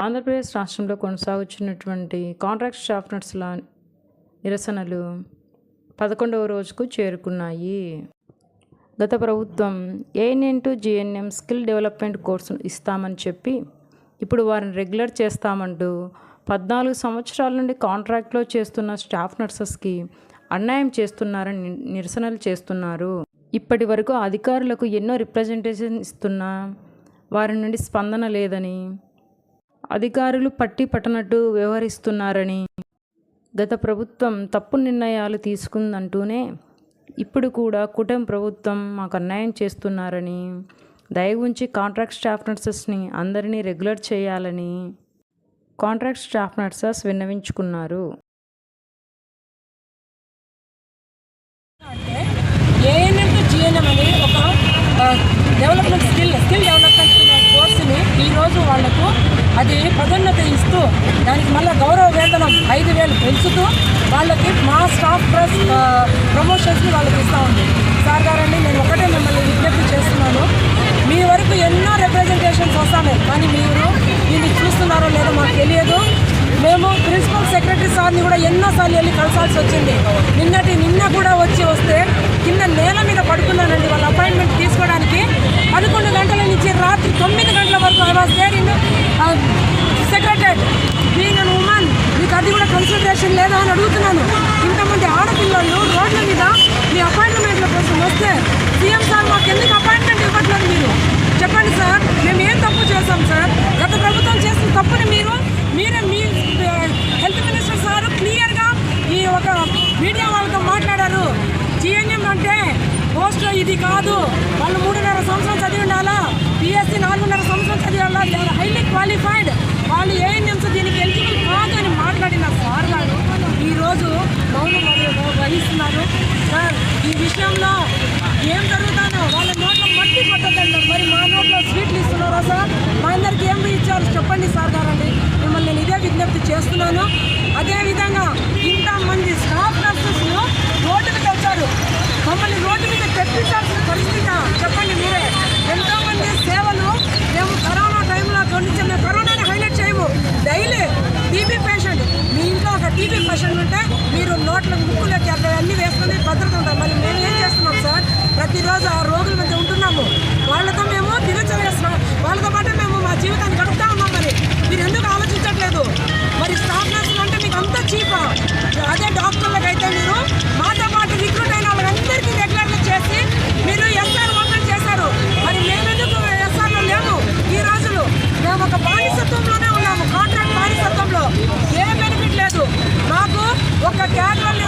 ఆంధ్రప్రదేశ్ రాష్ట్రంలో కొనసాగుతున్నటువంటి contract staff నర్సుల నిరసనలు 11వ రోజుకు చేరుకున్నాయి. గత ప్రభుత్వం ANM to GNM skill development కోర్సును ఇస్తామని చెప్పి ఇప్పుడు వారిని రెగ్యులర్ చేస్తామంటూ 14 సంవత్సరాల నుండి కాంట్రాక్ట్లో చేస్తున్న స్టాఫ్ నర్సెస్కి అన్యాయం చేస్తున్నారని నిరసనలు చేస్తున్నారు. ఇప్పటి వరకు అధికారులకు ఎన్నో రిప్రజెంటేషన్ ఇస్తున్నా వారి నుండి స్పందన లేదని, అధికారులు పట్టి పట్టనట్టు వ్యవహరిస్తున్నారని, గత ప్రభుత్వం తప్పు నిర్ణయాలు తీసుకుందంటూనే ఇప్పుడు కూడా కూటమి ప్రభుత్వం మాకు అన్యాయం చేస్తున్నారని, దయ ఉంచి కాంట్రాక్ట్ స్టాఫ్ నర్సెస్ని అందరినీ రెగ్యులర్ చేయాలని కాంట్రాక్ట్ స్టాఫ్ నర్సెస్ విన్నవించుకున్నారు. ఏఎన్ఎం టు జీఎన్ఎం అనే ఒక డెవలప్మెంట్ స్కిల్ డెవలప్మెంట్ కోర్సుని ఈరోజు వాళ్లకు అది పదోన్నతి ఇస్తూ దానికి మళ్ళీ గౌరవ వేతనం 5,000 పెంచుతూ వాళ్ళకి మా స్టాఫ్ ప్లస్ ప్రమోషన్స్ని వాళ్ళకి ఇస్తూ ఉంది. సార్ గారండి, నేను ఒకటే మిమ్మల్ని విజ్ఞప్తి చేస్తున్నాను. మీ వరకు ఎన్నో రిప్రజెంటేషన్స్ వస్తాయి, కానీ మీరు దీన్ని చూస్తున్నారో లేదో మాకు తెలియదు. మేము ప్రిన్సిపల్ సెక్రటరీ సార్ని కూడా ఎన్నోసార్లు వెళ్ళి కలిసాల్సి వచ్చింది. నిన్న కూడా వస్తే కింద నేల మీద పడుకున్నానండి వాళ్ళ అపాయింట్మెంట్ తీసుకోవడానికి. 11 గంటల నుంచి రాత్రి 9 గంటల వరకు I was there in secretary being an women. మీకు అది కూడా కన్సిడరేషన్ లేదా అని అడుగుతున్నాను. ఇంతమంది ఆడపిల్లలు రోడ్ల మీద మీ అపాయింట్మెంట్ల కోసం వస్తే సీఎం సార్ మాకు ఎందుకు అపాయింట్మెంట్ ఇవ్వట్లేదు? మీరు చెప్పండి సార్, మేము ఏం తప్పు చేస్తాం సార్? గత ప్రభుత్వం చేసిన తప్పుని మీరే మీ హెల్త్ మినిస్టర్ సార్ క్లియర్గా ఈ ఒక మీడియా వాళ్ళతో మాట్లాడారు. జీఎన్ఎం అంటే పోస్ట్ ఇది కాదు, వాళ్ళు 3.5 సంవత్సరం చదివి ఉండాలా, పిఎస్సి 4.5 సంవత్సరం చదివి ఉండాలి, దే ఆర్ హైలీ క్వాలిఫైడ్, వాళ్ళు ఏఎన్ఎంస్ దీనికి ఎలిజిబుల్ కాదు అని మాట్లాడిన సార్ గారు ఈరోజు మౌనం వహిస్తున్నారు. సార్, ఈ విషయంలో ఏం జరుగుతానో వాళ్ళ నోట్లో మట్టి పట్టదండి, మరి మా నోట్లో స్వీట్లు ఇస్తున్నారా సార్? మా అందరికి ఏం ఇచ్చారు చెప్పండి సార్ గారండి. మిమ్మల్ని నేను ఇదే విజ్ఞప్తి చేస్తున్నాను. అదేవిధంగా ఇంతమంది స్టాఫ్ నర్సెస్ రోడ్డు మీద వచ్చారు, మమ్మల్ని రోడ్డు మీద తెప్పించాల్సిన పరిస్థితి చెప్పండి మీరే. ఎంతోమంది సేవలు మేము కరోనా టైంలో కొంచెం మేము కరోనాని హైలైట్ చేయము. డైలీ టీబీ పేషెంట్, మీ ఇంట్లో ఒక టీబీ పేషెంట్ ఉంటే మీరు నోట్ల ముక్కులకి అన్నీ వేసుకుని భద్రత ఉంటాం. మరి మేము ఏం చేస్తున్నాం సార్? ప్రతిరోజు ఆ రోగుల మధ్య ఉంటున్నాము, వాళ్ళతో మేము తిరగచేస్తున్నాం, వాళ్ళతో పాటు మేము మా జీవితాన్ని గడుపుతా ఉన్నాం. మరి మీరు ఎందుకు ఆలోచించట్లేదు? మరి స్టాఫ్ నర్సులు అంటే మీకు అంత చీపా? అదే డాక్టర్లకైతే మీరు మాతో పాటు రిక్రూట్ అయిన వాళ్ళందరికీ రెగ్యులర్గా చేసి మీరు ఎస్ఆర్ ఓపెన్ చేశారు. మరి మేమెందుకు ఎస్ఆర్లో లేము? ఈ రోజులు మేము ఒక బానిసత్వంలోనే ఉన్నాము, కాంట్రాక్ట్ బానిసత్వంలో. ఏ బెనిఫిట్ లేదు మాకు. ఒక క్యాజువల్